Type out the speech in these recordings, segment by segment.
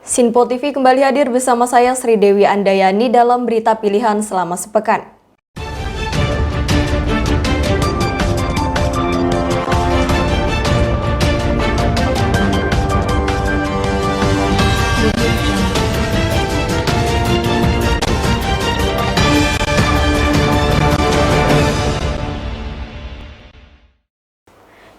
Sinpo TV kembali hadir bersama saya Sri Dewi Andayani dalam berita pilihan selama sepekan.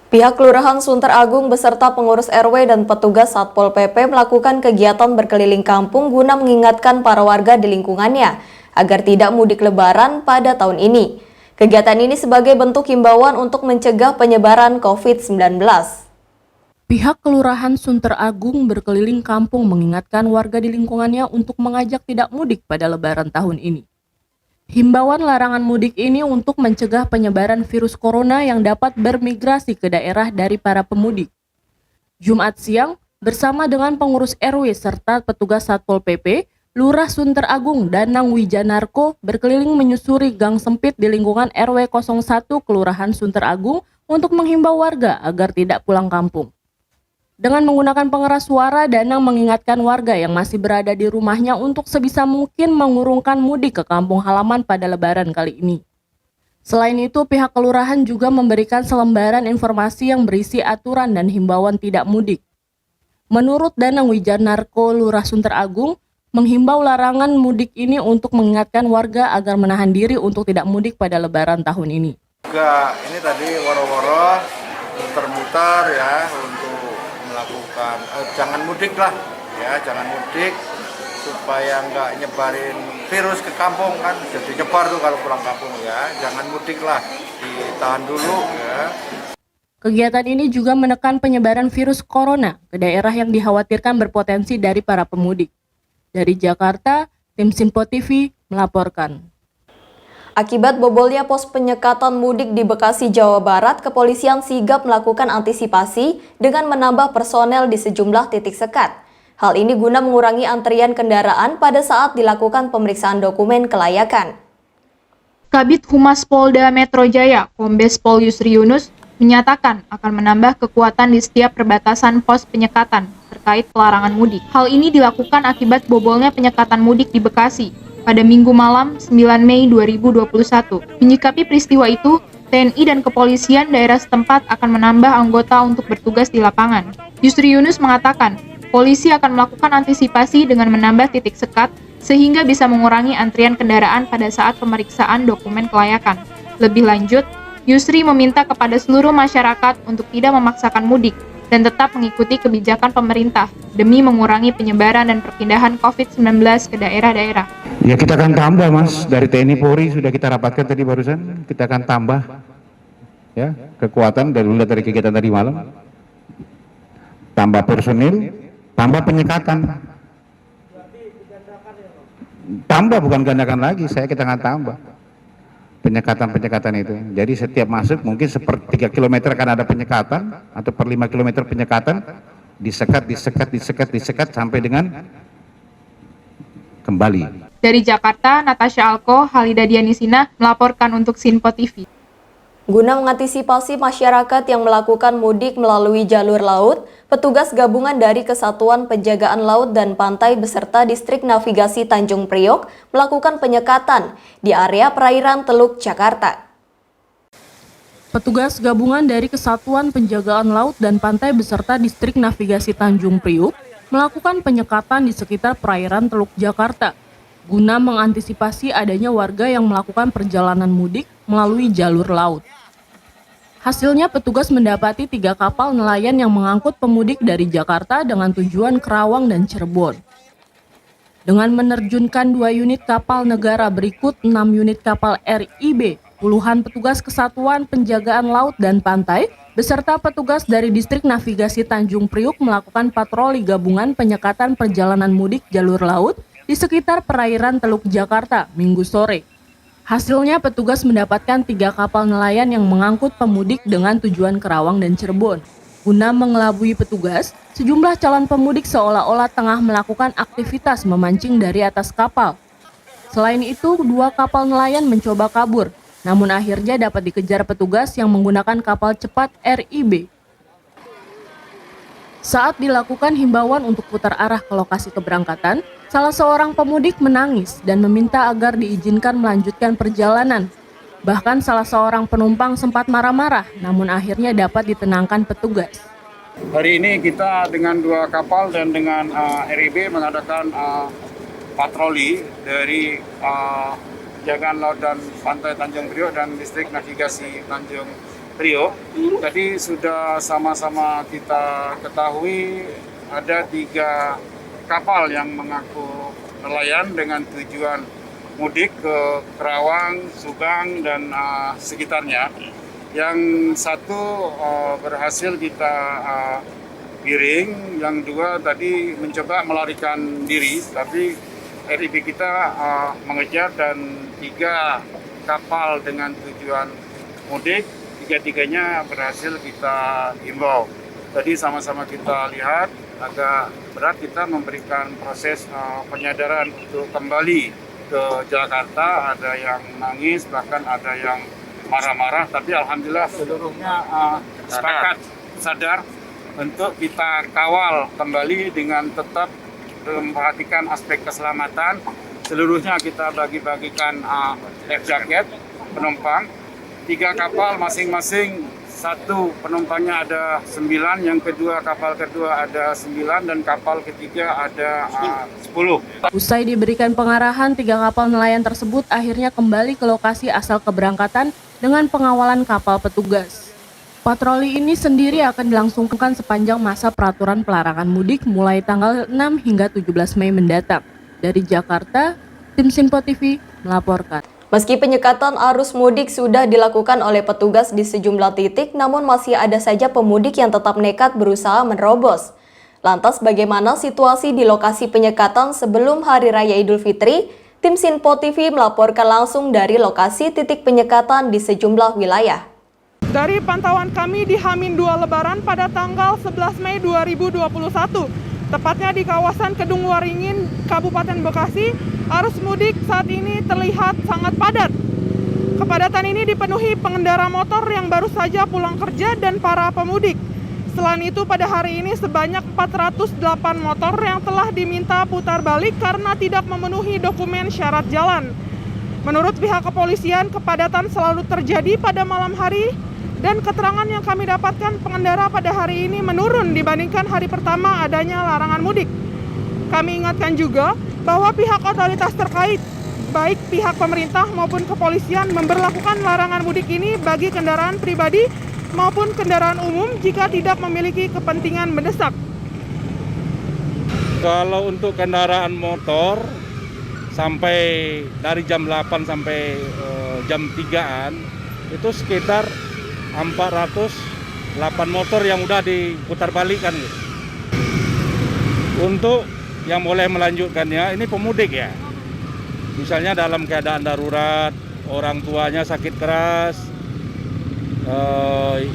Pihak Kelurahan Sunter Agung beserta pengurus RW dan petugas Satpol PP melakukan kegiatan berkeliling kampung guna mengingatkan para warga di lingkungannya agar tidak mudik lebaran pada tahun ini. Kegiatan ini sebagai bentuk himbauan untuk mencegah penyebaran COVID-19. Pihak Kelurahan Sunter Agung berkeliling kampung mengingatkan warga di lingkungannya untuk mengajak tidak mudik pada lebaran tahun ini. Himbauan larangan mudik ini untuk mencegah penyebaran virus corona yang dapat bermigrasi ke daerah dari para pemudik. Jumat siang, bersama dengan pengurus RW serta petugas Satpol PP, Lurah Sunter Agung Danang Wijanarko berkeliling menyusuri gang sempit di lingkungan RW 01 Kelurahan Sunter Agung untuk menghimbau warga agar tidak pulang kampung. Dengan menggunakan pengeras suara, Danang mengingatkan warga yang masih berada di rumahnya untuk sebisa mungkin mengurungkan mudik ke kampung halaman pada lebaran kali ini. Selain itu, pihak kelurahan juga memberikan selembaran informasi yang berisi aturan dan himbauan tidak mudik. Menurut Danang Wijanarko Lurah Sunter Agung, menghimbau larangan mudik ini untuk mengingatkan warga agar menahan diri untuk tidak mudik pada lebaran tahun ini. Juga ini tadi woro-woro muter-muter ya untuk melakukan jangan mudik lah ya, jangan mudik supaya nggak nyebarin virus ke kampung kan, jadi nyebar tuh kalau pulang kampung ya, jangan mudik lah, ditahan dulu ya. Kegiatan ini juga menekan penyebaran virus corona ke daerah yang dikhawatirkan berpotensi dari para pemudik. Dari Jakarta, tim Sinpo TV melaporkan. Akibat bobolnya pos penyekatan mudik di Bekasi, Jawa Barat, kepolisian sigap melakukan antisipasi dengan menambah personel di sejumlah titik sekat. Hal ini guna mengurangi antrian kendaraan pada saat dilakukan pemeriksaan dokumen kelayakan. Kabid Humas Polda Metro Jaya, Kombes Pol Yusri Yunus, menyatakan akan menambah kekuatan di setiap perbatasan pos penyekatan terkait pelarangan mudik. Hal ini dilakukan akibat bobolnya penyekatan mudik di Bekasi pada Minggu malam 9 Mei 2021. Menyikapi peristiwa itu, TNI dan kepolisian daerah setempat akan menambah anggota untuk bertugas di lapangan. Yusri Yunus mengatakan, polisi akan melakukan antisipasi dengan menambah titik sekat sehingga bisa mengurangi antrian kendaraan pada saat pemeriksaan dokumen kelayakan. Lebih lanjut, Yusri meminta kepada seluruh masyarakat untuk tidak memaksakan mudik dan tetap mengikuti kebijakan pemerintah demi mengurangi penyebaran dan perpindahan COVID-19 ke daerah-daerah. Ya, kita akan tambah, Mas, dari TNI Polri sudah kita rapatkan tadi barusan, kita akan tambah ya kekuatan dari kegiatan tadi malam, tambah personil, tambah penyekatan, tambah bukan gandakan lagi, kita akan tambah penyekatan itu. Jadi setiap masuk mungkin seper 3 km akan ada penyekatan atau per 5 km penyekatan, disekat sampai dengan kembali. Dari Jakarta, Natasha Alko, Halida Dianisina melaporkan untuk Sinpo TV. Guna mengantisipasi masyarakat yang melakukan mudik melalui jalur laut, petugas gabungan dari Kesatuan Penjagaan Laut dan Pantai beserta Distrik Navigasi Tanjung Priok melakukan penyekatan di area perairan Teluk Jakarta. Petugas gabungan dari Kesatuan Penjagaan Laut dan Pantai beserta Distrik Navigasi Tanjung Priok melakukan penyekatan di sekitar perairan Teluk Jakarta guna mengantisipasi adanya warga yang melakukan perjalanan mudik melalui jalur laut. Hasilnya petugas mendapati 3 kapal nelayan yang mengangkut pemudik dari Jakarta dengan tujuan Kerawang dan Cirebon. Dengan menerjunkan 2 unit kapal negara berikut 6 unit kapal RIB, puluhan petugas Kesatuan Penjagaan Laut dan Pantai beserta petugas dari Distrik Navigasi Tanjung Priok melakukan patroli gabungan penyekatan perjalanan mudik jalur laut di sekitar perairan Teluk Jakarta Minggu sore. Hasilnya petugas mendapatkan 3 kapal nelayan yang mengangkut pemudik dengan tujuan Kerawang dan Cirebon. Guna mengelabui petugas, sejumlah calon pemudik seolah-olah tengah melakukan aktivitas memancing dari atas kapal. Selain itu, 2 kapal nelayan mencoba kabur, namun akhirnya dapat dikejar petugas yang menggunakan kapal cepat RIB. Saat dilakukan himbauan untuk putar arah ke lokasi keberangkatan, salah seorang pemudik menangis dan meminta agar diizinkan melanjutkan perjalanan. Bahkan salah seorang penumpang sempat marah-marah, namun akhirnya dapat ditenangkan petugas. Hari ini kita dengan 2 kapal dan dengan RIB mengadakan patroli dari Jagaan Laut dan Pantai Tanjung Priok dan Distrik Navigasi Tanjung Priok. Tadi sudah sama-sama kita ketahui ada 3 kapal yang mengaku nelayan dengan tujuan mudik ke Kerawang, Subang, dan sekitarnya. Yang satu berhasil kita giring, yang 2 tadi mencoba melarikan diri, tapi RIB kita mengejar dan 3 kapal dengan tujuan mudik, 3-tiganya berhasil kita himbau. Tadi sama-sama kita lihat agak berat kita memberikan proses penyadaran untuk kembali ke Jakarta, ada yang nangis, bahkan ada yang marah-marah, tapi alhamdulillah seluruhnya sepakat sadar untuk kita kawal kembali dengan tetap memperhatikan aspek keselamatan. Seluruhnya kita bagi-bagikan life jacket penumpang. 3 kapal masing-masing, 1 penumpangnya ada 9, yang kedua kapal kedua ada 9, dan kapal ketiga ada 10. Usai diberikan pengarahan, 3 kapal nelayan tersebut akhirnya kembali ke lokasi asal keberangkatan dengan pengawalan kapal petugas. Patroli ini sendiri akan dilangsungkan sepanjang masa peraturan pelarangan mudik mulai tanggal 6 hingga 17 Mei mendatang. Dari Jakarta, tim Sinpo TV melaporkan. Meski penyekatan arus mudik sudah dilakukan oleh petugas di sejumlah titik, namun masih ada saja pemudik yang tetap nekat berusaha menerobos. Lantas bagaimana situasi di lokasi penyekatan sebelum Hari Raya Idul Fitri? Tim Sinpo TV melaporkan langsung dari lokasi titik penyekatan di sejumlah wilayah. Dari pantauan kami di H-2 Lebaran pada tanggal 11 Mei 2021, tepatnya di kawasan Kedung Waringin, Kabupaten Bekasi, arus mudik saat ini terlihat sangat padat. Kepadatan ini dipenuhi pengendara motor yang baru saja pulang kerja dan para pemudik. Selain itu, pada hari ini sebanyak 408 motor yang telah diminta putar balik karena tidak memenuhi dokumen syarat jalan. Menurut pihak kepolisian, kepadatan selalu terjadi pada malam hari, dan keterangan yang kami dapatkan, pengendara pada hari ini menurun dibandingkan hari pertama adanya larangan mudik. Kami ingatkan juga bahwa pihak otoritas terkait, baik pihak pemerintah maupun kepolisian, memberlakukan larangan mudik ini bagi kendaraan pribadi maupun kendaraan umum jika tidak memiliki kepentingan mendesak. Kalau untuk kendaraan motor, sampai dari jam 8 sampai jam 3-an, itu sekitar 408 motor yang udah diputar balikan gitu. Untuk yang boleh melanjutkannya ini pemudik ya. Misalnya dalam keadaan darurat, orang tuanya sakit keras,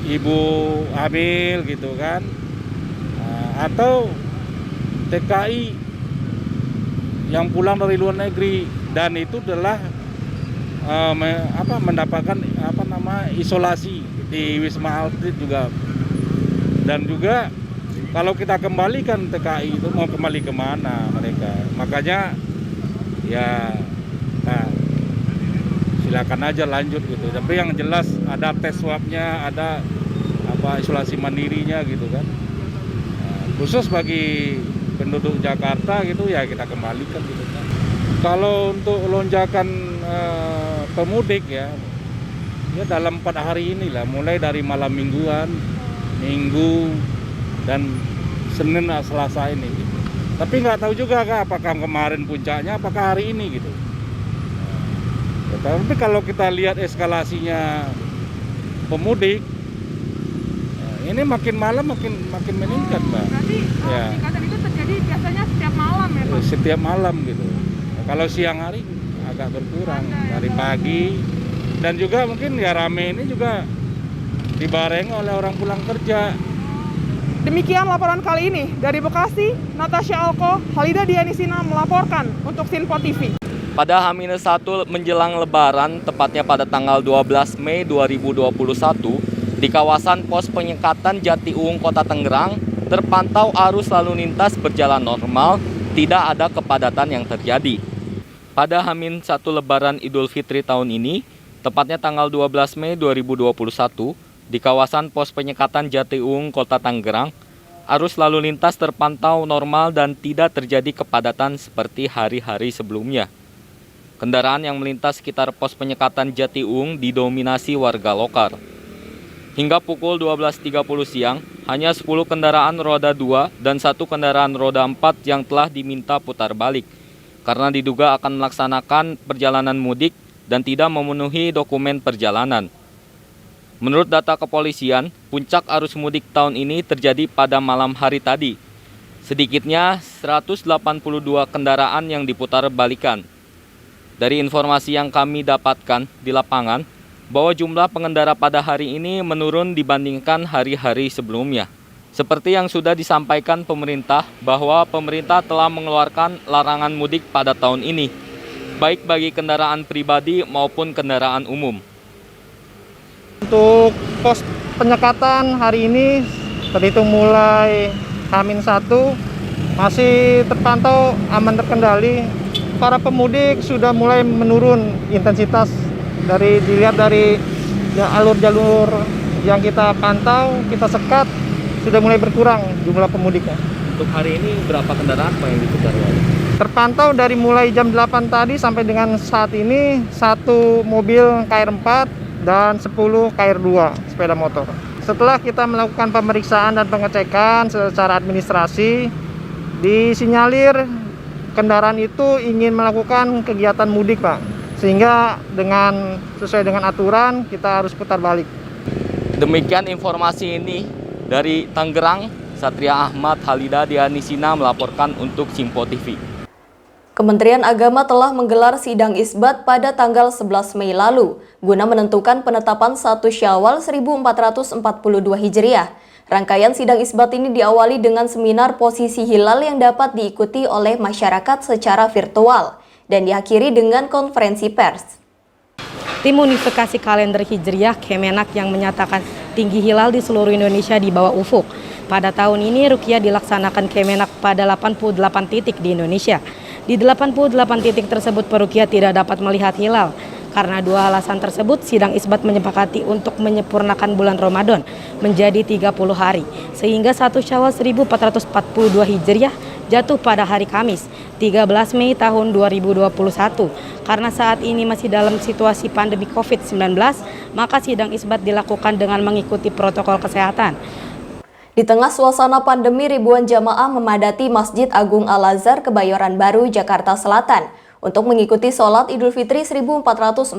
ibu hamil gitu kan, atau TKI yang pulang dari luar negeri, dan itu adalah mendapatkan isolasi di Wisma Atlet juga. Dan juga kalau kita kembalikan TKI itu mau kembali kemana mereka, makanya ya silakan aja lanjut gitu. Tapi yang jelas ada tes swabnya, ada isolasi mandirinya gitu kan. Khusus bagi penduduk Jakarta gitu ya kita kembalikan gitu kan. Kalau untuk lonjakan pemudik ya dalam 4 hari inilah, mulai dari malam mingguan, Minggu, dan Senin, Selasa ini gitu. Tapi nggak tahu juga apakah kemarin puncaknya, apakah hari ini gitu. Tapi kalau kita lihat eskalasinya pemudik, ini makin malam makin meningkat, Mbak. Berarti ya. peningkatan itu terjadi biasanya setiap malam ya, Pak? Setiap malam gitu. Kalau siang hari agak berkurang dari pagi, dan juga mungkin ya rame ini juga dibarengi oleh orang pulang kerja. Demikian laporan kali ini dari Bekasi, Natasha Alko, Halida Dianisina melaporkan untuk Sinpo TV. Pada H-1 menjelang Lebaran, tepatnya pada tanggal 12 Mei 2021, di kawasan pos penyekatan Jatiuung, Kota Tangerang, terpantau arus lalu lintas berjalan normal, tidak ada kepadatan yang terjadi. Pada H-1 Lebaran Idul Fitri tahun ini, tepatnya tanggal 12 Mei 2021, di kawasan pos penyekatan Jatiuung, Kota Tangerang, arus lalu lintas terpantau normal dan tidak terjadi kepadatan seperti hari-hari sebelumnya. Kendaraan yang melintas sekitar pos penyekatan Jatiuung didominasi warga lokal. Hingga pukul 12.30 siang, hanya 10 kendaraan roda 2 dan 1 kendaraan roda 4 yang telah diminta putar balik, karena diduga akan melaksanakan perjalanan mudik dan tidak memenuhi dokumen perjalanan. Menurut data kepolisian, puncak arus mudik tahun ini terjadi pada malam hari tadi. Sedikitnya 182 kendaraan yang diputar balikan. Dari informasi yang kami dapatkan di lapangan, bahwa jumlah pengendara pada hari ini menurun dibandingkan hari-hari sebelumnya. Seperti yang sudah disampaikan pemerintah, bahwa pemerintah telah mengeluarkan larangan mudik pada tahun ini, baik bagi kendaraan pribadi maupun kendaraan umum. Untuk pos penyekatan hari ini terhitung mulai H-1 masih terpantau aman terkendali. Para pemudik sudah mulai menurun intensitas dilihat dari jalur-jalur yang kita pantau, kita sekat, sudah mulai berkurang jumlah pemudiknya. Untuk hari ini berapa kendaraan Pak yang diputar? Terpantau dari mulai jam 8 tadi sampai dengan saat ini 1 mobil KR4 dan 10 KR2 sepeda motor. Setelah kita melakukan pemeriksaan dan pengecekan secara administrasi, disinyalir kendaraan itu ingin melakukan kegiatan mudik, Pak. Sehingga sesuai dengan aturan kita harus putar balik. Demikian informasi ini dari Tangerang, Satria Ahmad Halida Dianisina melaporkan untuk Simpo TV. Kementerian Agama telah menggelar sidang isbat pada tanggal 11 Mei lalu, guna menentukan penetapan 1 Syawal 1442 Hijriah. Rangkaian sidang isbat ini diawali dengan seminar posisi hilal yang dapat diikuti oleh masyarakat secara virtual dan diakhiri dengan konferensi pers. Tim Unifikasi Kalender Hijriah Kemenak yang menyatakan tinggi hilal di seluruh Indonesia di bawah ufuk. Pada tahun ini ruqyah dilaksanakan Kemenak pada 88 titik di Indonesia. Di 88 titik tersebut peruqyah tidak dapat melihat hilal. Karena 2 alasan tersebut, sidang isbat menyepakati untuk menyempurnakan bulan Ramadan menjadi 30 hari, sehingga 1 Syawal 1442 Hijriah jatuh pada hari Kamis, 13 Mei tahun 2021. Karena saat ini masih dalam situasi pandemi COVID-19, maka sidang isbat dilakukan dengan mengikuti protokol kesehatan. Di tengah suasana pandemi, ribuan jamaah memadati Masjid Agung Al-Azhar Kebayoran Baru, Jakarta Selatan untuk mengikuti sholat Idul Fitri 1442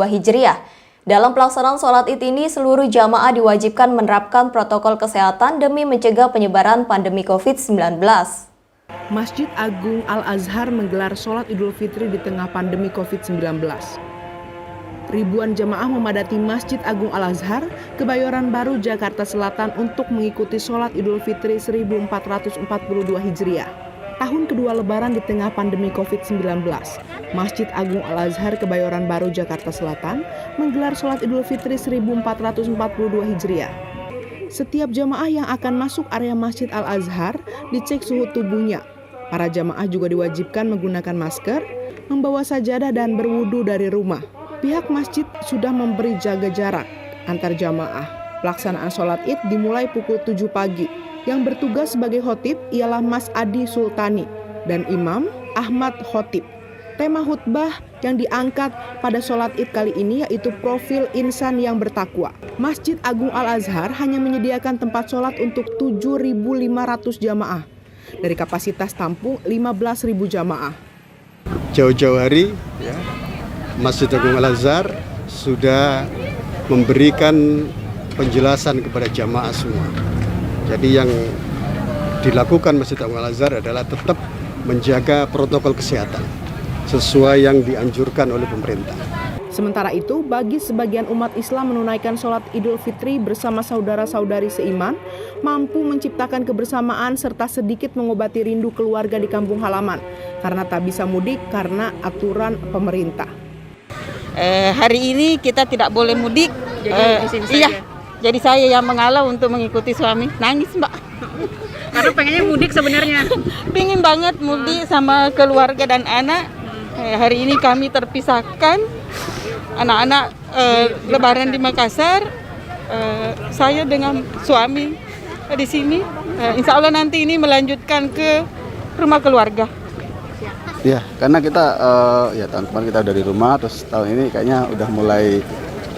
Hijriah. Dalam pelaksanaan sholat Id ini, seluruh jamaah diwajibkan menerapkan protokol kesehatan demi mencegah penyebaran pandemi COVID-19. Masjid Agung Al-Azhar menggelar sholat Idul Fitri di tengah pandemi COVID-19. Ribuan jamaah memadati Masjid Agung Al-Azhar, Kebayoran Baru, Jakarta Selatan untuk mengikuti sholat Idul Fitri 1442 Hijriah. Tahun kedua Lebaran di tengah pandemi COVID-19, Masjid Agung Al-Azhar Kebayoran Baru, Jakarta Selatan menggelar sholat Idul Fitri 1442 Hijriah. Setiap jamaah yang akan masuk area Masjid Al-Azhar dicek suhu tubuhnya. Para jamaah juga diwajibkan menggunakan masker, membawa sajadah dan berwudu dari rumah. Pihak masjid sudah memberi jaga jarak antar jamaah. Pelaksanaan sholat Id dimulai pukul 7 pagi. Yang bertugas sebagai khotib ialah Mas Adi Sultani dan Imam Ahmad Khotib. Tema khutbah yang diangkat pada sholat Id kali ini yaitu profil insan yang bertakwa. Masjid Agung Al-Azhar hanya menyediakan tempat sholat untuk 7.500 jamaah dari kapasitas tampung 15.000 jamaah. Jauh-jauh hari ya, Masjid Agung Al-Azhar sudah memberikan penjelasan kepada jamaah semua. Jadi yang dilakukan Masjid Agung Al-Azhar adalah tetap menjaga protokol kesehatan sesuai yang dianjurkan oleh pemerintah. Sementara itu, bagi sebagian umat Islam menunaikan sholat Idul Fitri bersama saudara-saudari seiman, mampu menciptakan kebersamaan serta sedikit mengobati rindu keluarga di kampung halaman, karena tak bisa mudik karena aturan pemerintah. Hari ini kita tidak boleh mudik. Iya. Jadi saya yang mengalah untuk mengikuti suami. Nangis, Mbak. Karena pengennya mudik sebenarnya. Pingin banget mudik sama keluarga dan anak. Hari ini kami terpisahkan. Anak-anak lebaran di Makassar. Saya dengan suami di sini. Insya Allah nanti ini melanjutkan ke rumah keluarga. Ya, karena kita ya tahun kemarin kita udah di rumah, terus tahun ini kayaknya udah mulai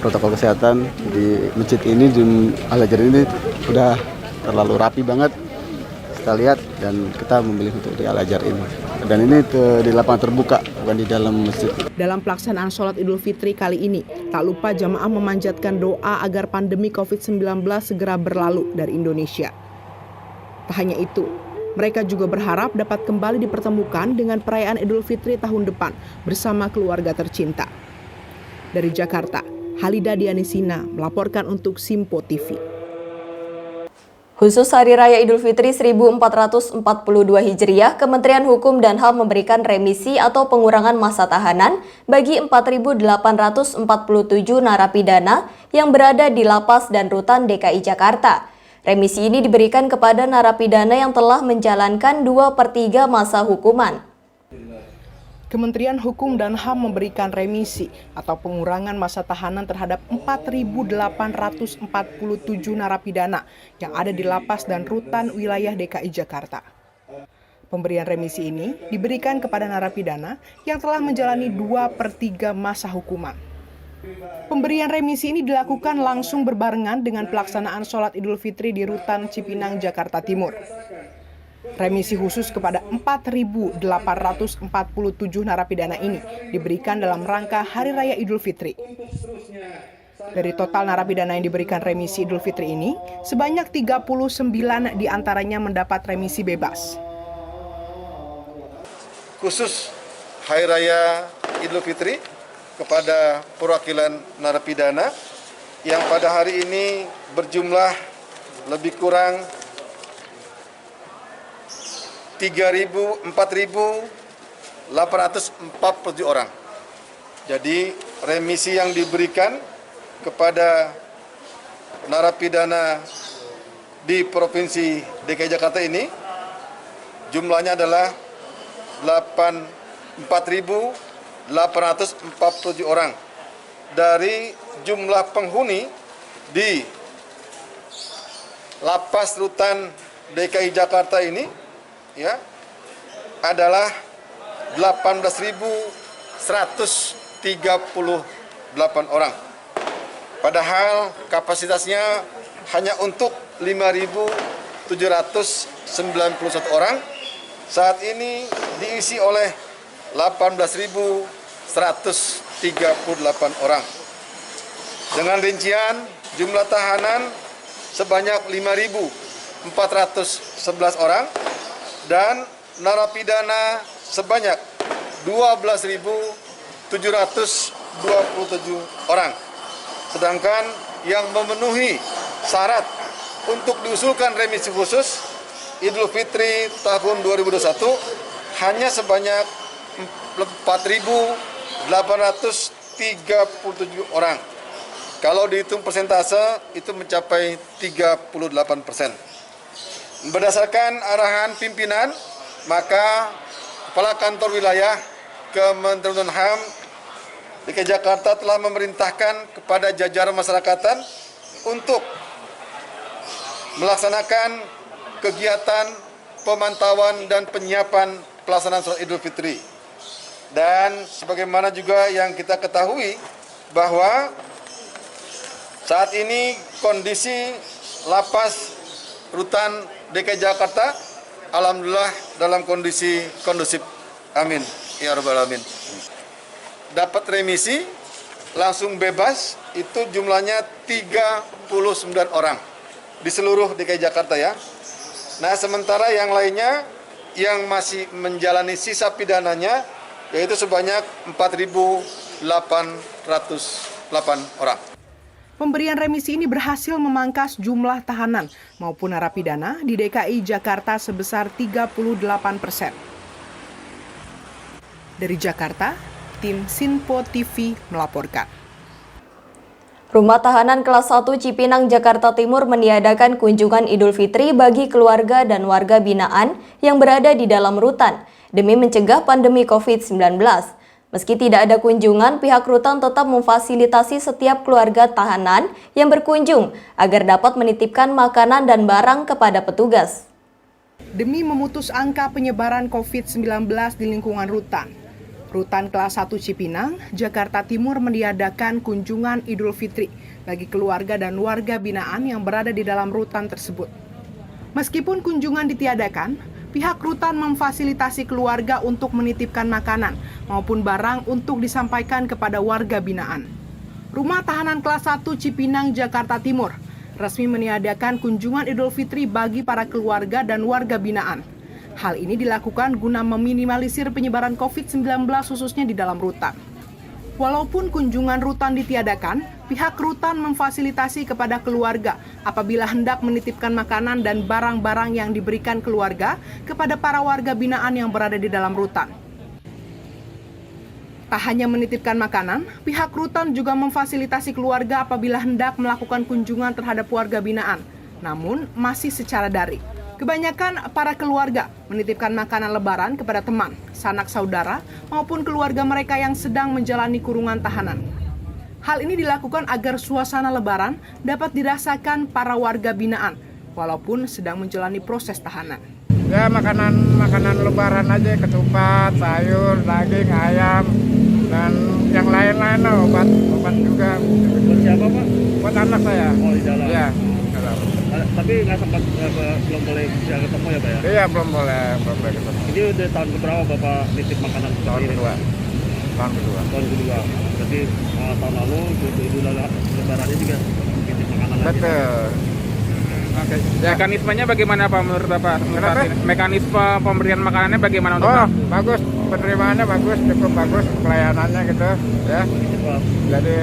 protokol kesehatan di masjid ini, di Al-Azhar ini udah terlalu rapi banget kita lihat, dan kita memilih untuk di Al-Azhar ini. Dan ini di lapangan terbuka, bukan di dalam masjid. Dalam pelaksanaan sholat Idul Fitri kali ini, tak lupa jamaah memanjatkan doa agar pandemi COVID-19 segera berlalu dari Indonesia. Tak hanya itu, mereka juga berharap dapat kembali dipertemukan dengan perayaan Idul Fitri tahun depan bersama keluarga tercinta. Dari Jakarta, Halida Dianisina melaporkan untuk Simpo TV. Khusus Hari Raya Idul Fitri 1442 Hijriah, Kementerian Hukum dan HAM memberikan remisi atau pengurangan masa tahanan bagi 4.847 narapidana yang berada di lapas dan rutan DKI Jakarta. Remisi ini diberikan kepada narapidana yang telah menjalankan 2/3 masa hukuman. Kementerian Hukum dan HAM memberikan remisi atau pengurangan masa tahanan terhadap 4.847 narapidana yang ada di lapas dan rutan wilayah DKI Jakarta. Pemberian remisi ini diberikan kepada narapidana yang telah menjalani 2/3 masa hukuman. Pemberian remisi ini dilakukan langsung berbarengan dengan pelaksanaan sholat Idul Fitri di Rutan Cipinang, Jakarta Timur. Remisi khusus kepada 4.847 narapidana ini diberikan dalam rangka Hari Raya Idul Fitri. Dari total narapidana yang diberikan remisi Idul Fitri ini, sebanyak 39 diantaranya mendapat remisi bebas. Khusus Hari Raya Idul Fitri kepada perwakilan narapidana yang pada hari ini berjumlah lebih kurang 4.847 orang. Jadi remisi yang diberikan kepada narapidana di Provinsi DKI Jakarta ini jumlahnya adalah 4.847 orang. Dari jumlah penghuni di Lapas Rutan DKI Jakarta ini ya adalah 18.138 orang. Padahal kapasitasnya hanya untuk 5.791 orang. Saat ini diisi oleh 18.138 orang. Dengan rincian jumlah tahanan sebanyak 5.411 orang dan narapidana sebanyak 12.727 orang. Sedangkan yang memenuhi syarat untuk diusulkan remisi khusus Idul Fitri tahun 2021 hanya sebanyak 4.837 orang. Kalau dihitung persentase itu mencapai 38%. Berdasarkan arahan pimpinan, maka Kepala Kantor Wilayah Kementerian HAM DKI Jakarta telah memerintahkan kepada jajaran masyarakatan untuk melaksanakan kegiatan pemantauan dan penyiapan pelaksanaan sholat Idul Fitri. Dan sebagaimana juga yang kita ketahui bahwa saat ini kondisi lapas rutan DKI Jakarta alhamdulillah dalam kondisi kondusif. Amin ya rabbal alamin. Dapat remisi langsung bebas itu jumlahnya 39 orang di seluruh DKI Jakarta ya. Nah, sementara yang lainnya yang masih menjalani sisa pidananya yaitu sebanyak 4.808 orang. Pemberian remisi ini berhasil memangkas jumlah tahanan maupun narapidana di DKI Jakarta sebesar 38%. Dari Jakarta, tim Sinpo TV melaporkan. Rumah Tahanan Kelas 1 Cipinang, Jakarta Timur meniadakan kunjungan Idul Fitri bagi keluarga dan warga binaan yang berada di dalam rutan demi mencegah pandemi COVID-19. Meski tidak ada kunjungan, pihak rutan tetap memfasilitasi setiap keluarga tahanan yang berkunjung agar dapat menitipkan makanan dan barang kepada petugas. Demi memutus angka penyebaran COVID-19 di lingkungan rutan, Rutan Kelas 1 Cipinang, Jakarta Timur meniadakan kunjungan Idul Fitri bagi keluarga dan warga binaan yang berada di dalam rutan tersebut. Meskipun kunjungan ditiadakan, pihak rutan memfasilitasi keluarga untuk menitipkan makanan maupun barang untuk disampaikan kepada warga binaan. Rumah Tahanan Kelas 1 Cipinang, Jakarta Timur resmi meniadakan kunjungan Idul Fitri bagi para keluarga dan warga binaan. Hal ini dilakukan guna meminimalisir penyebaran COVID-19 khususnya di dalam rutan. Walaupun kunjungan rutan ditiadakan, pihak rutan memfasilitasi kepada keluarga apabila hendak menitipkan makanan dan barang-barang yang diberikan keluarga kepada para warga binaan yang berada di dalam rutan. Tak hanya menitipkan makanan, pihak rutan juga memfasilitasi keluarga apabila hendak melakukan kunjungan terhadap warga binaan, namun masih secara daring. Kebanyakan para keluarga menitipkan makanan lebaran kepada teman, sanak saudara, maupun keluarga mereka yang sedang menjalani kurungan tahanan. Hal ini dilakukan agar suasana lebaran dapat dirasakan para warga binaan, walaupun sedang menjalani proses tahanan. Ya makanan lebaran aja, ketupat, sayur, daging, ayam, dan yang lain-lain obat juga. Buat siapa Pak? Buat anak saya. Oh di dalam? Iya. Tapi nggak sempat belum boleh bisa ketemu ya Pak ya? Iya belum boleh ketemu. Ini udah tahun keberapa Bapak nitip makanan Tahun kedua. Tahun kedua. Jadi tahun lalu Idul Lebarannya juga nitip makanan lagi. Betul. Oke. Mekanismenya bagaimana Pak menurut Bapak? Mekanisme pemberian makanannya bagaimana untuk bagus, penerimaannya bagus, cukup bagus, pelayanannya gitu ya. Jadi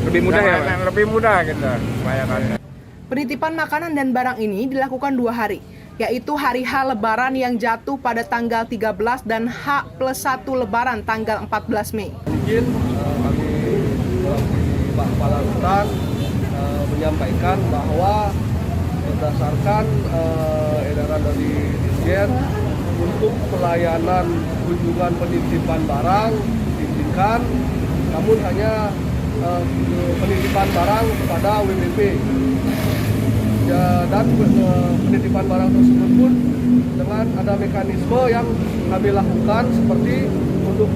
lebih mudah ya, lebih mudah gitu pelayanannya. Penitipan makanan dan barang ini dilakukan 2 hari, yaitu hari H Lebaran yang jatuh pada tanggal 13 dan H+1 Lebaran tanggal 14 Mei. Izin kami Pak Kepala Rutan menyampaikan bahwa berdasarkan edaran dari Dirjen untuk pelayanan kunjungan penitipan barang diizinkan, namun hanya penitipan barang kepada WBP ya, dan penitipan barang tersebut pun dengan ada mekanisme yang kami lakukan seperti untuk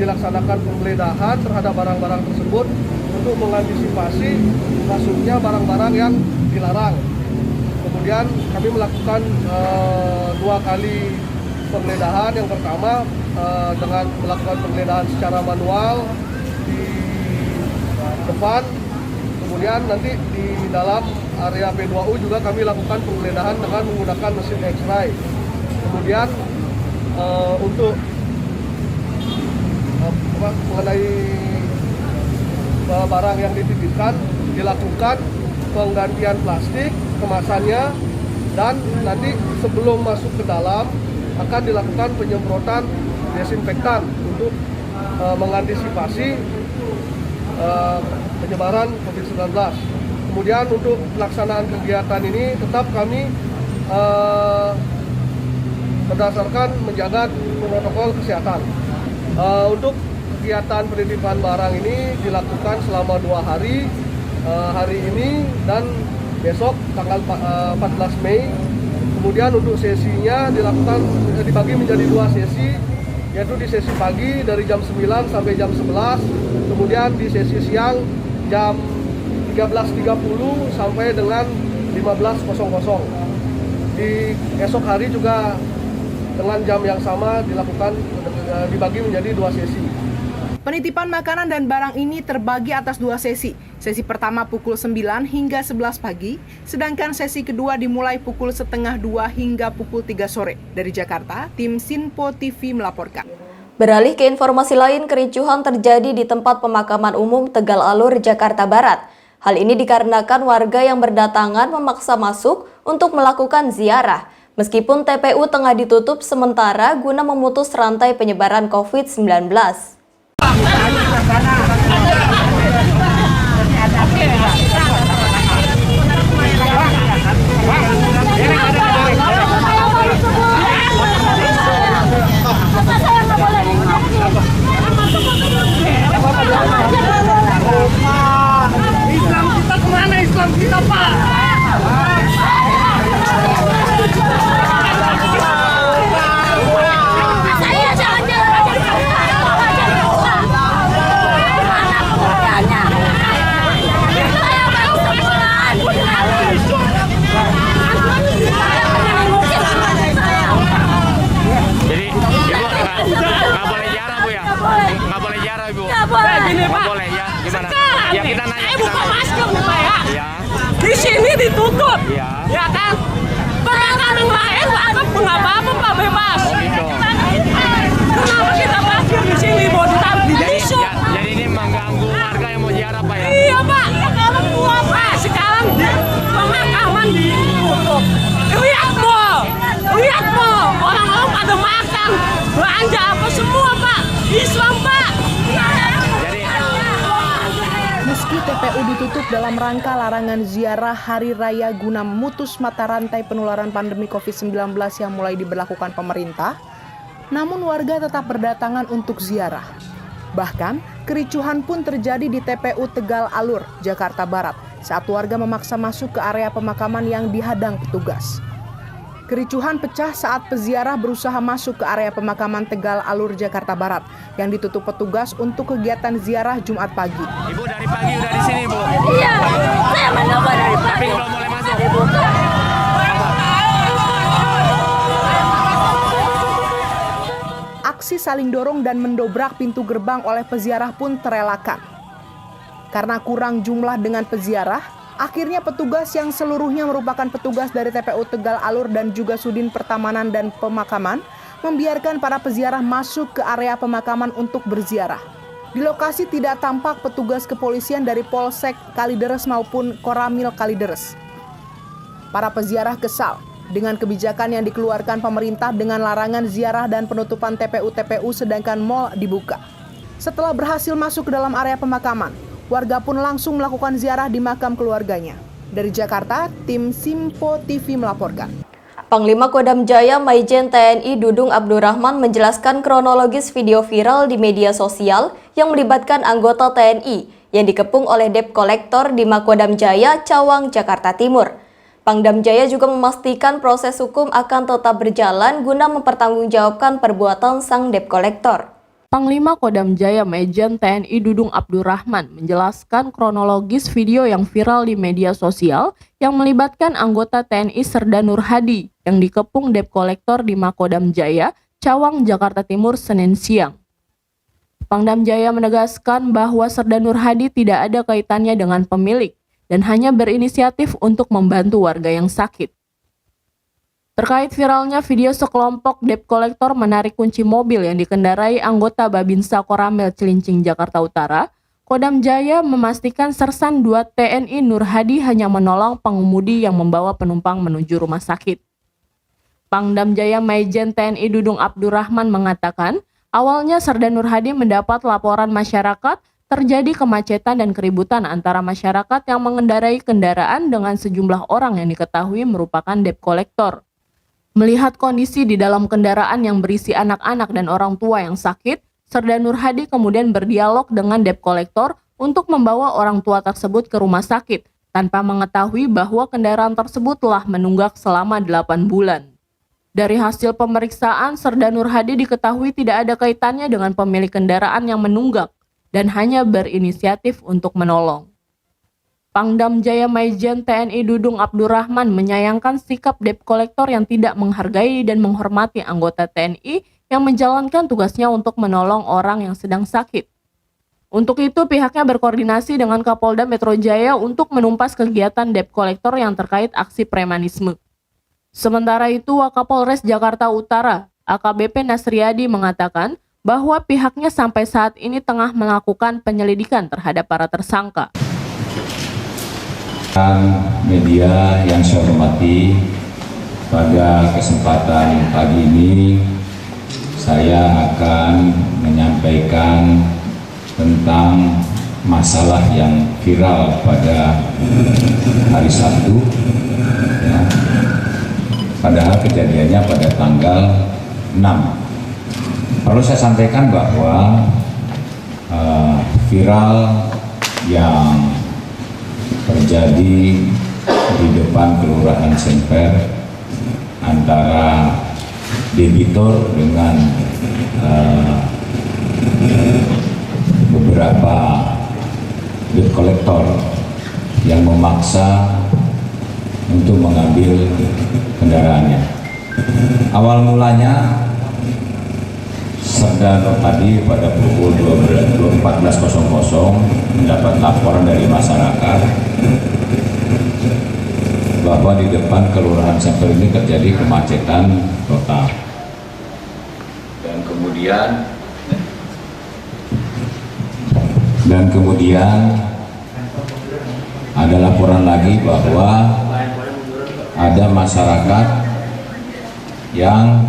dilaksanakan penggeledahan terhadap barang-barang tersebut untuk mengantisipasi masuknya barang-barang yang dilarang. Kemudian kami melakukan 2 kali penggeledahan. Yang pertama dengan melakukan penggeledahan secara manual di depan, kemudian nanti di dalam area P2U juga kami lakukan penggeledahan dengan menggunakan mesin X-ray. Kemudian untuk mengenai barang yang dititipkan dilakukan penggantian plastik kemasannya, dan nanti sebelum masuk ke dalam akan dilakukan penyemprotan desinfektan untuk mengantisipasi penyebaran COVID-19. Kemudian untuk pelaksanaan kegiatan ini tetap kami berdasarkan menjaga protokol kesehatan. Untuk kegiatan penitipan barang ini dilakukan selama 2 hari, hari ini dan besok tanggal 14 Mei. Kemudian untuk sesinya dilakukan dibagi menjadi 2 sesi, yaitu di sesi pagi dari jam 9 sampai jam 11, kemudian di sesi siang jam 13.30 sampai dengan 15.00. Di esok hari juga dengan jam yang sama dilakukan dibagi menjadi 2 sesi. Penitipan makanan dan barang ini terbagi atas 2 sesi. Sesi pertama pukul 9 hingga 11 pagi, sedangkan sesi kedua dimulai pukul 1:30 hingga pukul 3 sore. Dari Jakarta, tim Sinpo TV melaporkan. Beralih ke informasi lain, kericuhan terjadi di tempat pemakaman umum Tegal Alur, Jakarta Barat. Hal ini dikarenakan warga yang berdatangan memaksa masuk untuk melakukan ziarah, meskipun TPU tengah ditutup sementara guna memutus rantai penyebaran COVID-19. Ini Pak. Boleh ya, gimana? Sekarang Ya nih, kita nanya. saya buka masker nih Pak ya. Ya. Di sini ditutup. Ya. Ya kan? Pedagang yang lain anggap nggak apa-apa Pak, bebas. Gitu. Kenapa kita parkir di sini mau ditaruh di tisu? Jadi ini mengganggu warga yang mau ziarah Pak ya? Iya Pak, kalau gua Pak sekarang di pemakaman ditutup. Lihat mo, orang-orang pada makan, belanja apa semua Pak, Islam Pak. Meski TPU ditutup dalam rangka larangan ziarah hari raya guna memutus mata rantai penularan pandemi COVID-19 yang mulai diberlakukan pemerintah, namun warga tetap berdatangan untuk ziarah. Bahkan, kericuhan pun terjadi di TPU Tegal Alur, Jakarta Barat, saat warga memaksa masuk ke area pemakaman yang dihadang petugas. Kericuhan pecah saat peziarah berusaha masuk ke area pemakaman Tegal Alur, Jakarta Barat yang ditutup petugas untuk kegiatan ziarah Jumat pagi. Ibu dari pagi udah di sini, Bu? Iya, saya mencoba dari pagi. Tapi belum boleh masuk. Aksi saling dorong dan mendobrak pintu gerbang oleh peziarah pun terelakkan. Karena kurang jumlah dengan peziarah, akhirnya petugas yang seluruhnya merupakan petugas dari TPU Tegal Alur dan juga Sudin Pertamanan dan Pemakaman membiarkan para peziarah masuk ke area pemakaman untuk berziarah. Di lokasi tidak tampak petugas kepolisian dari Polsek Kalideres maupun Koramil Kalideres. Para peziarah kesal dengan kebijakan yang dikeluarkan pemerintah dengan larangan ziarah dan penutupan TPU-TPU sedangkan mal dibuka. Setelah berhasil masuk ke dalam area pemakaman, warga pun langsung melakukan ziarah di makam keluarganya. Dari Jakarta, tim Simpo TV melaporkan. Panglima Kodam Jaya Maijen TNI Dudung Abdurrahman menjelaskan kronologis video viral di media sosial yang melibatkan anggota TNI yang dikepung oleh Debt Collector di Makodam Jaya, Cawang, Jakarta Timur. Pangdam Jaya juga memastikan proses hukum akan tetap berjalan guna mempertanggungjawabkan perbuatan sang Debt Collector. Panglima Kodam Jaya Maijen TNI Dudung Abdurrahman menjelaskan kronologis video yang viral di media sosial yang melibatkan anggota TNI Serda Nur Hadi yang dikepung Debt Collector di Makodam Jaya, Cawang, Jakarta Timur, Senin siang. Pangdam Jaya menegaskan bahwa Serda Nur Hadi tidak ada kaitannya dengan pemilik dan hanya berinisiatif untuk membantu warga yang sakit. Terkait viralnya video sekelompok debt collector menarik kunci mobil yang dikendarai anggota Babinsa Koramil Cilincing, Jakarta Utara, Kodam Jaya memastikan Sersan 2 TNI Nur Hadi hanya menolong pengemudi yang membawa penumpang menuju rumah sakit. Pangdam Jaya Maijen TNI Dudung Abdurrahman mengatakan, awalnya Serda Nur Hadi mendapat laporan masyarakat terjadi kemacetan dan keributan antara masyarakat yang mengendarai kendaraan dengan sejumlah orang yang diketahui merupakan debt collector. Melihat kondisi di dalam kendaraan yang berisi anak-anak dan orang tua yang sakit, Serda Nur Hadi kemudian berdialog dengan debt collector untuk membawa orang tua tersebut ke rumah sakit, tanpa mengetahui bahwa kendaraan tersebut telah menunggak selama 8 bulan. Dari hasil pemeriksaan, Serda Nur Hadi diketahui tidak ada kaitannya dengan pemilik kendaraan yang menunggak, dan hanya berinisiatif untuk menolong. Pangdam Jaya Maijen TNI Dudung Abdurrahman menyayangkan sikap debt collector yang tidak menghargai dan menghormati anggota TNI yang menjalankan tugasnya untuk menolong orang yang sedang sakit. Untuk itu, pihaknya berkoordinasi dengan Kapolda Metro Jaya untuk menumpas kegiatan debt collector yang terkait aksi premanisme. Sementara itu, Wakapolres Jakarta Utara, AKBP Nasriadi mengatakan bahwa pihaknya sampai saat ini tengah melakukan penyelidikan terhadap para tersangka. Media yang saya hormati, pada kesempatan pagi ini saya akan menyampaikan tentang masalah yang viral pada hari Sabtu, ya. Padahal kejadiannya pada tanggal 6. Perlu saya sampaikan bahwa viral yang terjadi di depan Kelurahan Semper antara debitur dengan beberapa debt collector yang memaksa untuk mengambil kendaraannya. Awal mulanya Serda Nur Hadi pada pukul 14.00 mendapat laporan dari masyarakat bahwa di depan Kelurahan Sempur ini terjadi kemacetan total. Dan kemudian ada laporan lagi bahwa ada masyarakat yang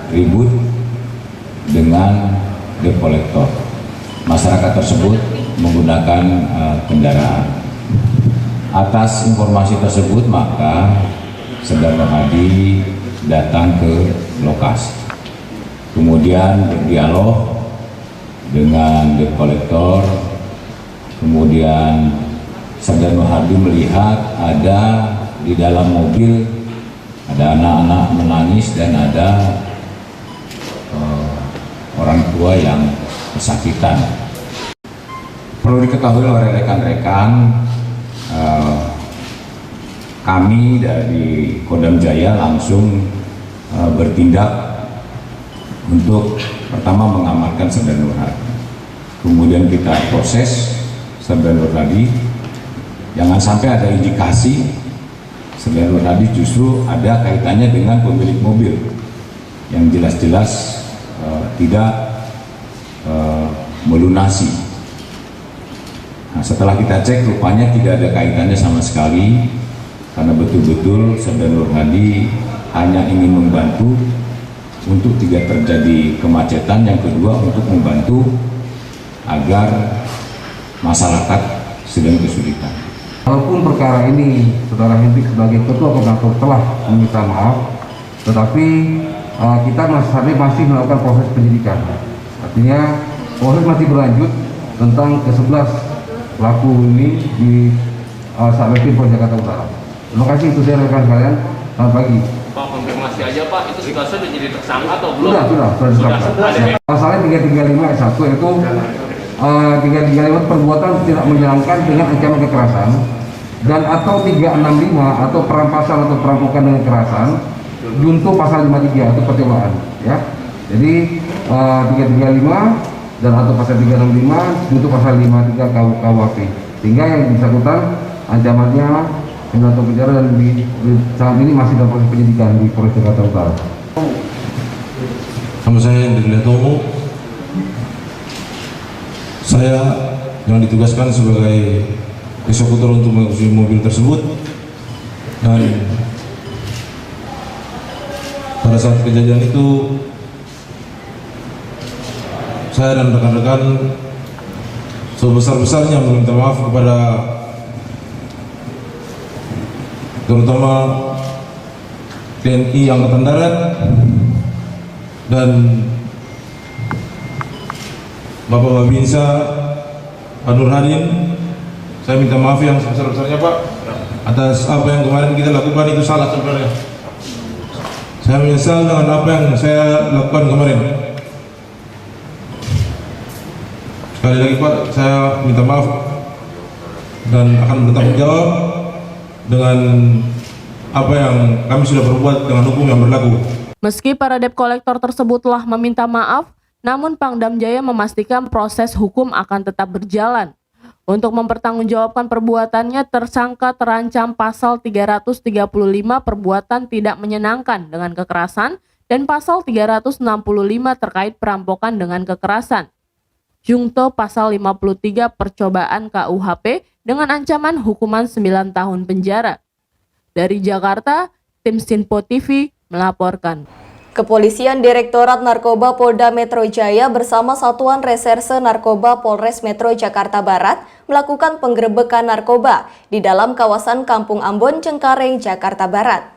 ribut dengan debt collector. Masyarakat tersebut menggunakan kendaraan. Atas informasi tersebut maka Serda Nur Hadi datang ke lokasi. Kemudian berdialog dengan debt collector. Kemudian Serda Nur Hadi melihat ada di dalam mobil ada anak-anak menangis dan ada orang tua yang kesakitan. Perlu diketahui oleh rekan-rekan, kami dari Kodam Jaya langsung bertindak untuk pertama mengamankan Serda Nur Hadi. Kemudian kita proses Serda Nur Hadi. Jangan sampai ada indikasi Serda Nur Hadi justru ada kaitannya dengan pemilik mobil yang jelas-jelas tidak melunasi. Nah, setelah kita cek rupanya tidak ada kaitannya sama sekali, karena betul-betul Serda Nur Hadi hanya ingin membantu untuk tidak terjadi kemacetan, yang kedua untuk membantu agar masyarakat sedang kesulitan. Walaupun perkara ini Saudara Hendrik sebagai Ketua Koordinator telah meminta maaf, tetapi kita masih melakukan proses penyidikan. Artinya proses masih berlanjut tentang ke-11 pelaku ini di Satreskrim Polres Jakarta Utara. Terima kasih itu saya rekan sekalian. Selamat pagi. Pak, konfirmasi aja Pak, itu sudah jadi tersangka atau belum? Sudah ditetapkan. Pasalnya 335 ayat 1 itu 335 perbuatan tidak menyenangkan dengan ancaman kekerasan, dan atau 365 atau perampasan atau perampokan dengan kekerasan, junto pasal 53 itu percobaan, ya. Jadi 335 dan atau pasal 365 junto pasal 53 KUHP, sehingga yang bersangkutan ancamannya 9 tahun penjara dan saat ini masih dalam proses penyidikan di Polres Jakarta Utara. Nama saya Hendrik Letomo. Saya yang ditugaskan sebagai eksekutor untuk mengurusi mobil tersebut, dan pada saat kejadian itu saya dan rekan-rekan sebesar-besarnya meminta maaf kepada terutama TNI Angkatan Darat dan Bapak Babinsa Pak Nur Hadin. Saya minta maaf yang sebesar-besarnya Pak atas apa yang kemarin kita lakukan, itu salah sebenarnya. Saya menyesal dengan apa yang saya lakukan kemarin. Sekali lagi Pak, saya minta maaf dan akan bertanggung jawab dengan apa yang kami sudah perbuat dengan hukum yang berlaku. Meski para debt collector tersebut telah meminta maaf, namun Pangdam Jaya memastikan proses hukum akan tetap berjalan. Untuk mempertanggungjawabkan perbuatannya, tersangka terancam pasal 335 perbuatan tidak menyenangkan dengan kekerasan dan pasal 365 terkait perampokan dengan kekerasan. Jungto pasal 53 percobaan KUHP dengan ancaman hukuman 9 tahun penjara. Dari Jakarta, tim Sinpo TV melaporkan. Kepolisian Direktorat Narkoba Polda Metro Jaya bersama Satuan Reserse Narkoba Polres Metro Jakarta Barat melakukan penggerebekan narkoba di dalam kawasan Kampung Ambon, Cengkareng, Jakarta Barat.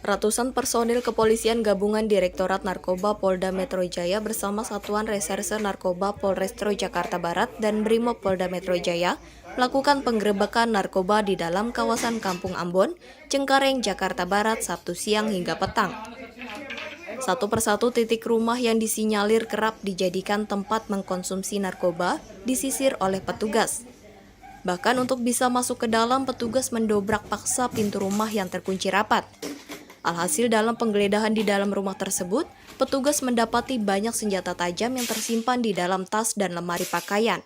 Ratusan personil kepolisian gabungan Direktorat Narkoba Polda Metro Jaya bersama Satuan Reserse Narkoba Polrestro Jakarta Barat dan Brimob Polda Metro Jaya melakukan penggerebekan narkoba di dalam kawasan Kampung Ambon, Cengkareng, Jakarta Barat Sabtu siang hingga petang. Satu persatu titik rumah yang disinyalir kerap dijadikan tempat mengkonsumsi narkoba disisir oleh petugas. Bahkan untuk bisa masuk ke dalam, petugas mendobrak paksa pintu rumah yang terkunci rapat. Alhasil dalam penggeledahan di dalam rumah tersebut, petugas mendapati banyak senjata tajam yang tersimpan di dalam tas dan lemari pakaian.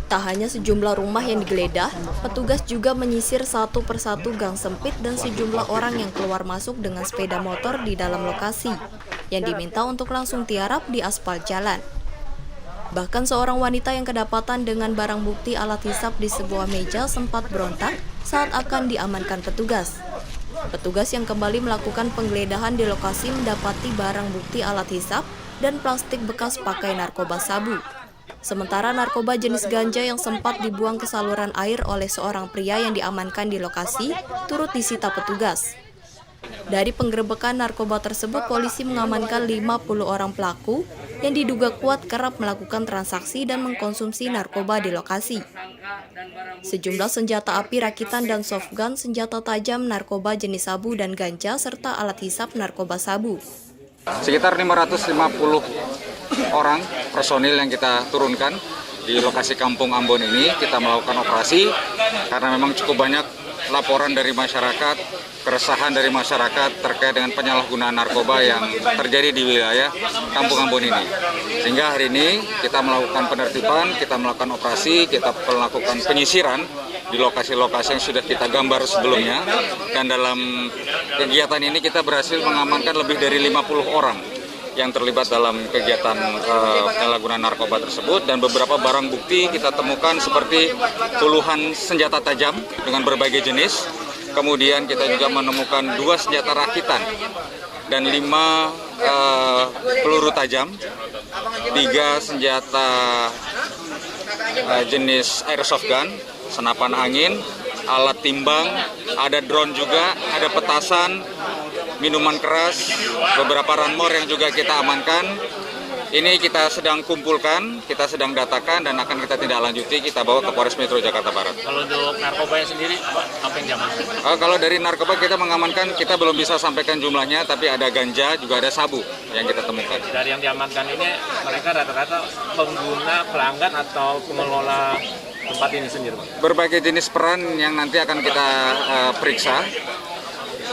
Tak hanya sejumlah rumah yang digeledah, petugas juga menyisir satu persatu gang sempit dan sejumlah orang yang keluar masuk dengan sepeda motor di dalam lokasi, yang diminta untuk langsung tiarap di aspal jalan. Bahkan seorang wanita yang kedapatan dengan barang bukti alat hisap di sebuah meja sempat berontak saat akan diamankan petugas. Petugas yang kembali melakukan penggeledahan di lokasi mendapati barang bukti alat hisap dan plastik bekas pakai narkoba sabu. Sementara narkoba jenis ganja yang sempat dibuang ke saluran air oleh seorang pria yang diamankan di lokasi turut disita petugas. Dari penggerebekan narkoba tersebut, polisi mengamankan 50 orang pelaku yang diduga kuat kerap melakukan transaksi dan mengkonsumsi narkoba di lokasi. Sejumlah senjata api rakitan dan softgun, senjata tajam, narkoba jenis sabu dan ganja, serta alat hisap narkoba sabu. Sekitar 550 orang personil yang kita turunkan di lokasi Kampung Ambon ini. Kita melakukan operasi karena memang cukup banyak laporan dari masyarakat, keresahan dari masyarakat terkait dengan penyalahgunaan narkoba yang terjadi di wilayah Kampung Ambon ini. Sehingga hari ini kita melakukan penertiban, kita melakukan operasi, kita melakukan penyisiran di lokasi-lokasi yang sudah kita gambar sebelumnya. Dan dalam kegiatan ini kita berhasil mengamankan lebih dari 50 orang yang terlibat dalam kegiatan penyalahgunaan narkoba tersebut, dan beberapa barang bukti kita temukan seperti puluhan senjata tajam dengan berbagai jenis. Kemudian kita juga menemukan 2 senjata rakitan dan 5 peluru tajam, 3 senjata jenis airsoft gun, senapan angin, alat timbang, ada drone juga, ada petasan, minuman keras, beberapa ranmor yang juga kita amankan. Ini kita sedang kumpulkan, kita sedang datakan, dan akan kita tindak lanjuti, kita bawa ke Polres Metro Jakarta Barat. Kalau untuk narkobanya sendiri, apa yang diamankan? Kalau dari narkoba kita mengamankan, kita belum bisa sampaikan jumlahnya, tapi ada ganja, juga ada sabu yang kita temukan. Dari yang diamankan ini, mereka rata-rata pengguna, pelanggan, atau pengelola tempat ini sendiri, Pak? Berbagai jenis peran yang nanti akan kita periksa.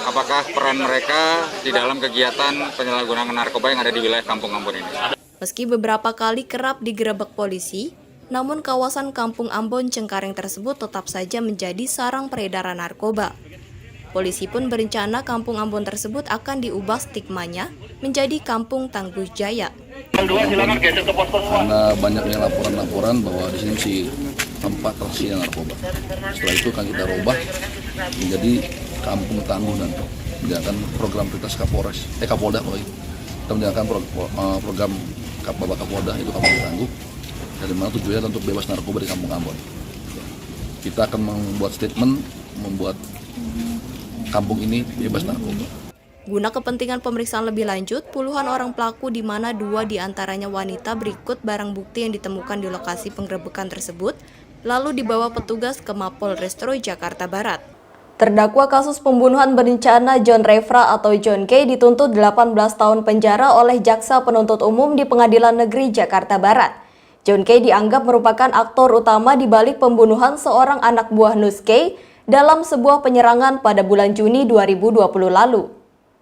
Apakah peran mereka di dalam kegiatan penyalahgunaan narkoba yang ada di wilayah Kampung Ambon ini. Meski beberapa kali kerap digerebek polisi, namun kawasan Kampung Ambon Cengkareng tersebut tetap saja menjadi sarang peredaran narkoba. Polisi pun berencana Kampung Ambon tersebut akan diubah stigmanya menjadi Kampung Tangguh Jaya. Karena banyaknya laporan-laporan bahwa di sini masih tempat tersedia narkoba. Setelah itu akan kita ubah menjadi Kampung Tangguh, dan menjalankan program prioritas Kapolda. Kita menjalankan program Bapak Kapolda, itu Kampung Tangguh, dari mana tujuannya untuk bebas narkoba di Kampung Ambon. Kita akan membuat statement, membuat kampung ini bebas narkoba. Guna kepentingan pemeriksaan lebih lanjut, puluhan orang pelaku di mana 2 diantaranya wanita berikut barang bukti yang ditemukan di lokasi penggerebekan tersebut, lalu dibawa petugas ke Mapol Restro Jakarta Barat. Terdakwa kasus pembunuhan berencana John Refra atau John K dituntut 18 tahun penjara oleh Jaksa Penuntut Umum di Pengadilan Negeri Jakarta Barat. John K dianggap merupakan aktor utama di balik pembunuhan seorang anak buah Nus K dalam sebuah penyerangan pada bulan Juni 2020 lalu.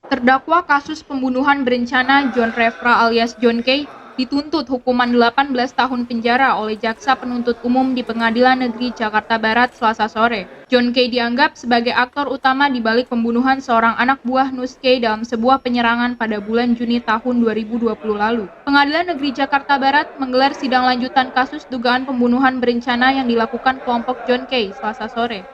Terdakwa kasus pembunuhan berencana John Refra alias John K dituntut hukuman 18 tahun penjara oleh Jaksa Penuntut Umum di Pengadilan Negeri Jakarta Barat Selasa sore. John K dianggap sebagai aktor utama di balik pembunuhan seorang anak buah Nus K dalam sebuah penyerangan pada bulan Juni tahun 2020 lalu. Pengadilan Negeri Jakarta Barat menggelar sidang lanjutan kasus dugaan pembunuhan berencana yang dilakukan kelompok John K Selasa sore.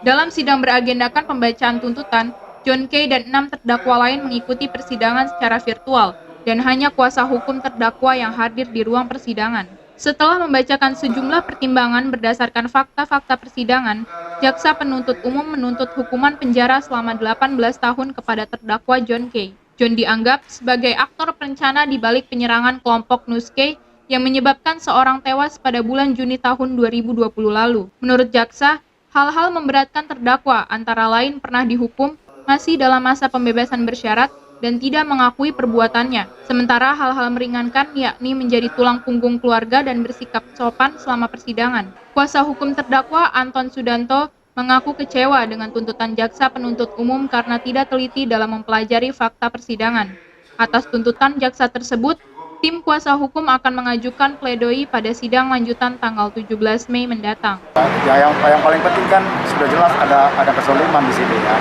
Dalam sidang beragendakan pembacaan tuntutan, John K dan 6 terdakwa lain mengikuti persidangan secara virtual, dan hanya kuasa hukum terdakwa yang hadir di ruang persidangan. Setelah membacakan sejumlah pertimbangan berdasarkan fakta-fakta persidangan, Jaksa Penuntut Umum menuntut hukuman penjara selama 18 tahun kepada terdakwa John K. John dianggap sebagai aktor perencana di balik penyerangan kelompok Nus K yang menyebabkan seorang tewas pada bulan Juni tahun 2020 lalu. Menurut Jaksa, hal-hal memberatkan terdakwa antara lain pernah dihukum, masih dalam masa pembebasan bersyarat, dan tidak mengakui perbuatannya. Sementara hal-hal meringankan yakni menjadi tulang punggung keluarga dan bersikap sopan selama persidangan. Kuasa hukum terdakwa Anton Sudanto mengaku kecewa dengan tuntutan jaksa penuntut umum karena tidak teliti dalam mempelajari fakta persidangan. Atas tuntutan jaksa tersebut, tim kuasa hukum akan mengajukan pledoi pada sidang lanjutan tanggal 17 Mei mendatang. Ya, yang paling penting kan sudah jelas ada kezaliman di sini ya.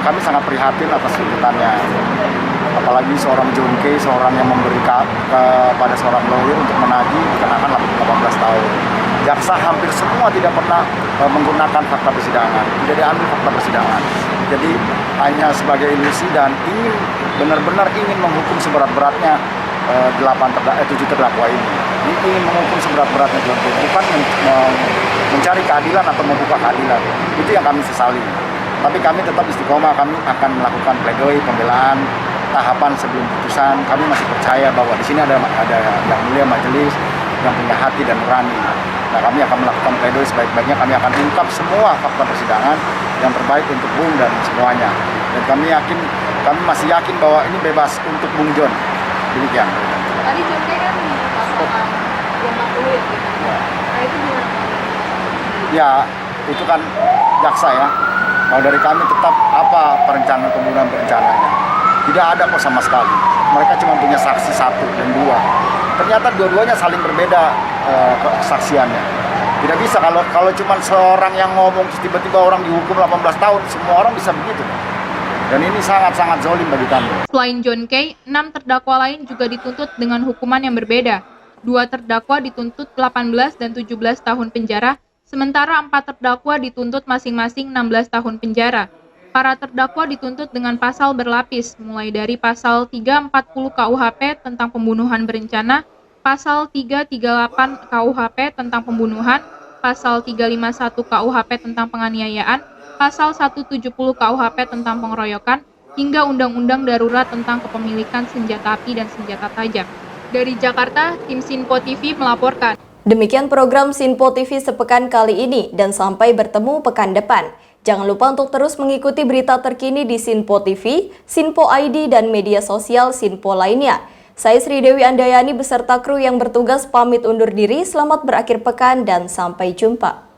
Kami sangat prihatin atas tuntutannya. Apalagi seorang Jonkey, seorang yang memberi kepada seorang lawyer untuk menagih dikenakan 18 tahun. Jaksa hampir semua tidak pernah menggunakan fakta persidangan, tidak diambil fakta persidangan. Jadi hanya sebagai ilusi dan benar-benar ingin menghukum seberat-beratnya 7 terdakwa ini. Ingin menghukum seberat-beratnya Jonkey, bukan mencari keadilan atau membuka keadilan. Itu yang kami sesali. Tapi kami tetap istiqomah, kami akan melakukan pledoi, pembelaan, tahapan sebelum putusan. Kami masih percaya bahwa di sini ada yang mulia majelis yang punya hati dan nurani. Nah, kami akan melakukan pledoi sebaik-baiknya. Kami akan ungkap semua fakta persidangan yang terbaik untuk Bung dan semuanya. Dan kami masih yakin bahwa ini bebas untuk Bung John. Demikian. Tadi Jonkey kan dipasangkan 50 ya, gitu. Nah itu gimana? Ya, itu kan jaksa ya. Kalau dari kami tetap apa perencanaan pembunuhan berencananya. Tidak ada kok sama sekali. Mereka cuma punya saksi 1 dan 2. Ternyata dua-duanya saling berbeda kesaksiannya. Tidak bisa kalau cuma seorang yang ngomong terus tiba-tiba orang dihukum 18 tahun, semua orang bisa begitu. Dan ini sangat-sangat zalim bagi kami. Selain Jonkey, 6 terdakwa lain juga dituntut dengan hukuman yang berbeda. 2 terdakwa dituntut 18 dan 17 tahun penjara, sementara 4 terdakwa dituntut masing-masing 16 tahun penjara. Para terdakwa dituntut dengan pasal berlapis, mulai dari pasal 340 KUHP tentang pembunuhan berencana, pasal 338 KUHP tentang pembunuhan, pasal 351 KUHP tentang penganiayaan, pasal 170 KUHP tentang pengeroyokan, hingga Undang-Undang Darurat tentang kepemilikan senjata api dan senjata tajam. Dari Jakarta, tim Sinpo TV melaporkan. Demikian program Sinpo TV sepekan kali ini dan sampai bertemu pekan depan. Jangan lupa untuk terus mengikuti berita terkini di Sinpo TV, Sinpo ID, dan media sosial Sinpo lainnya. Saya Sri Dewi Andayani beserta kru yang bertugas pamit undur diri. Selamat berakhir pekan dan sampai jumpa.